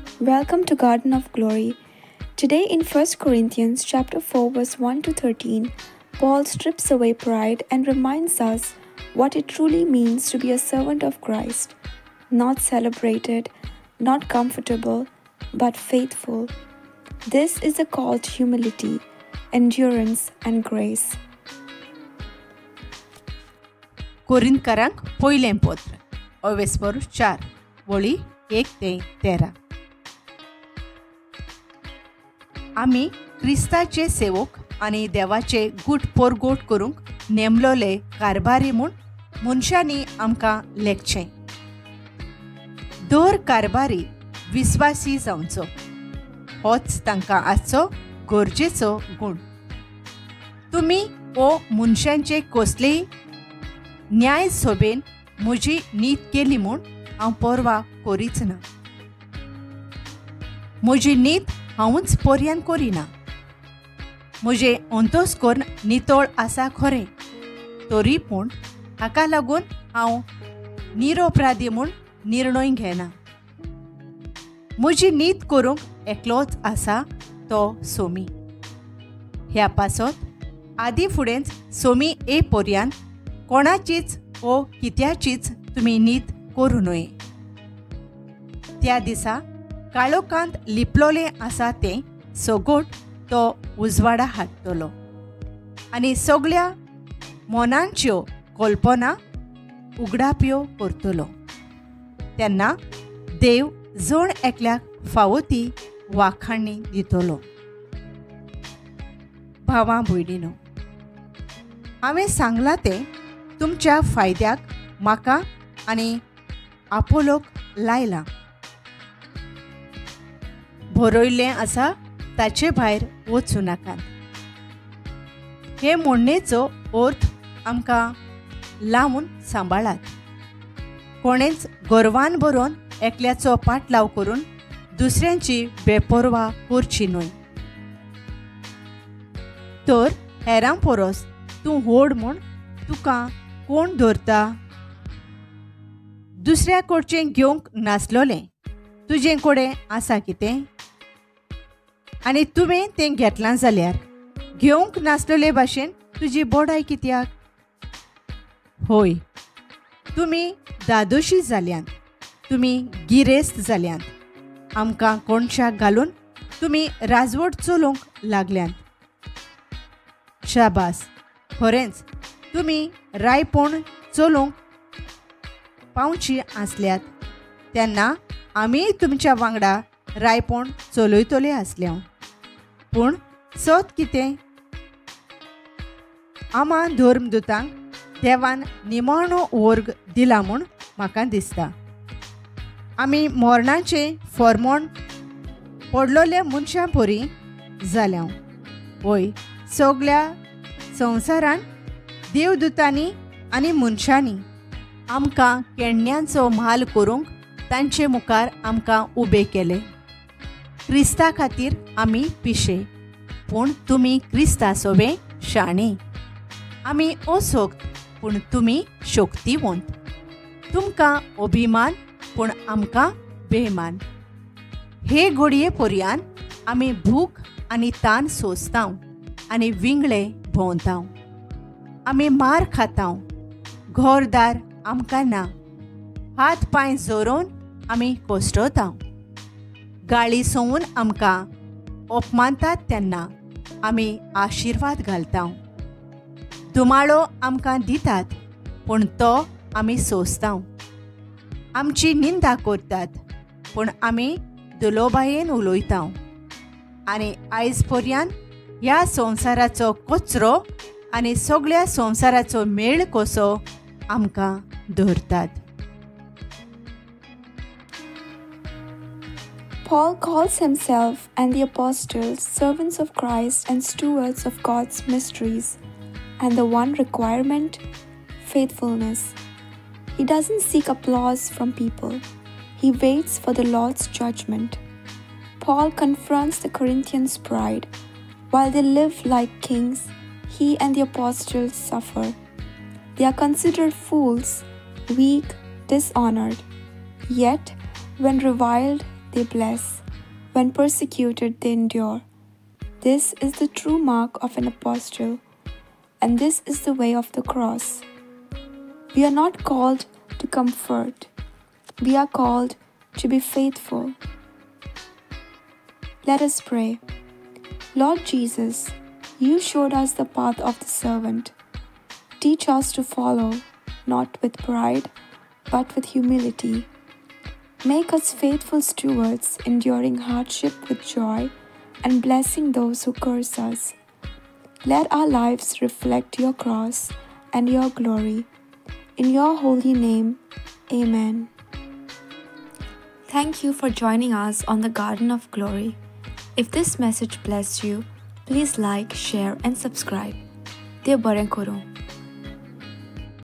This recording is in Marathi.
Welcome to Garden of Glory. Today in 1 Corinthians chapter 4 verse 1 to 13, Paul strips away pride and reminds us what it truly means to be a servant of Christ, not celebrated, not comfortable, but faithful. This is a call to humility, endurance and grace. कोरिंथकारांक पयलें पत्र अवेस्पर 4 वळी 1 ते 13. आमी क्रिस्ताचे सेवक आनी देवाचे गूट पोरगोट करूंक नेमलोले कारभारी म्हूण मनशांनी आमकां लेखचें. दर कारभारी विस्वासी जावचो, होच तांकां आसचो गरजेचो गूण. तुमी ओ मनशांचे कसलेय न्याय सोबेन म्हजी नीत केली म्हूण हांव परवा करीच ना. म्हजी नीत हांवूच पर्यान करिना. म्हजे अंतस्करण नितळ आसा खरें, तरी पूण हाका लागून हांव निरपराधी म्हूण निर्णय घेना. म्हजी नीत करूंक एकलोच आसा, तो सोमी. ह्या पासत आदी फुडेंच सोमी ए पर्यान कोणाचीच ओ कित्याचीच तुमी नीत करूं नये. त्या दिसा काळोखांत लिपलोलें आसा तें सोगोट तो उजवाडा हाडटलो आनी सगळ्या मनांच्यो कल्पना उगडाप्यो करतलो. तेन्ना देव जण एकल्याक फावो ती वाखाणणी दितलो. भावां भयणीनो, हांवें सांगलां तें तुमच्या फायद्याक म्हाका आनी आपोलोक लायलां. बरयल्लें आसा ताचे भायर वचूं नाकात. हे म्हणणेचो अर्थ आमकां लावन सांबाळात. कोणेच गर्वान बरोवन एकल्याचो पाटलाव करून दुसऱ्यांची बेपर्वा करची न्हय. तर हेरां परस तूं व्हड म्हूण तुका कोण धरता? दुसऱ्या कडचें घेवंक नासलोलें तुजें कडेन आसा कितें? आनी तुवें तें घेतलां जाल्यार घेवंक नासलोले भाशेन तुजी बोडाय कित्याक? होय, तुमी दादोशी जाल्यांत, तुमी गिरेस्त जाल्यांत, आमकां कोणशाक घालून तुमी राजवट चलोवंक लागल्यांत. शाबास, खरेंच तुमी रायपण चलोवंक पावची आसल्यात तेन्ना आमी तुमच्या वांगडा रायपण चलयतले आसल्या. पूण सत कितें? आमा धर्मदुतांक देवान निमाणो वर्ग दिला म्हूण म्हाका दिसता. आमी मोरणाचें फर्मोण पडलोल्या मनशां परी जाल्या. वय, सगळ्या संवसारान देवदुतांनी आनी मनशांनी आमकां केण्ण्यांचो म्हाल करूंक तांचे मुखार आमकां उबे केले. क्रिस्ता खातीर आमी पिशे, पूण तुमी क्रिस्ता सोबे शाणे. आमी अशोक्त, पूण तुमी शोक्तिवंत. तुमकां अभिमान, पूण आमकां बेमान. हे घडये पर्यान आमी भूक आनी तान सोंसतांव आनी विंगळे भोंवतांव. आमी मार खातांव, घरदार आमकां ना. हात पांय जोरोवन आमी कोश्टतांव. गाळी सोवून आमकां अपमानतात तेन्ना आमी आशिर्वाद घालतांव. दुमाळो आमकां दितात, पूण तो आमी सोंसतांव. आमची निंदा करतात, पूण आमी दुलोबायेन उलयतांव. आनी आयज पर्यान ह्या संवसाराचो कचरो आनी सगळ्या संवसाराचो मेळ कसो आमकां धरतात. Paul calls himself and the apostles servants of Christ and stewards of God's mysteries, and the one requirement, faithfulness. He doesn't seek applause from people. He waits for the Lord's judgment. Paul confronts the Corinthians' pride. While they live like kings, he and the apostles suffer. They are considered fools, weak, dishonored. Yet, when reviled, they bless. When persecuted, they endure. This is the true mark of an apostle, and this is the way of the cross. We are not called to comfort. We are called to be faithful. Let us pray. Lord Jesus, you showed us the path of the servant. Teach us to follow, not with pride, but with humility. Make us faithful stewards, enduring hardship with joy and blessing those who curse us. Let our lives reflect your cross and your glory. In your holy name, Amen. Thank you for joining us on the Garden of Glory. If this message blessed you, please like, share, and subscribe. Dear Baran Koro.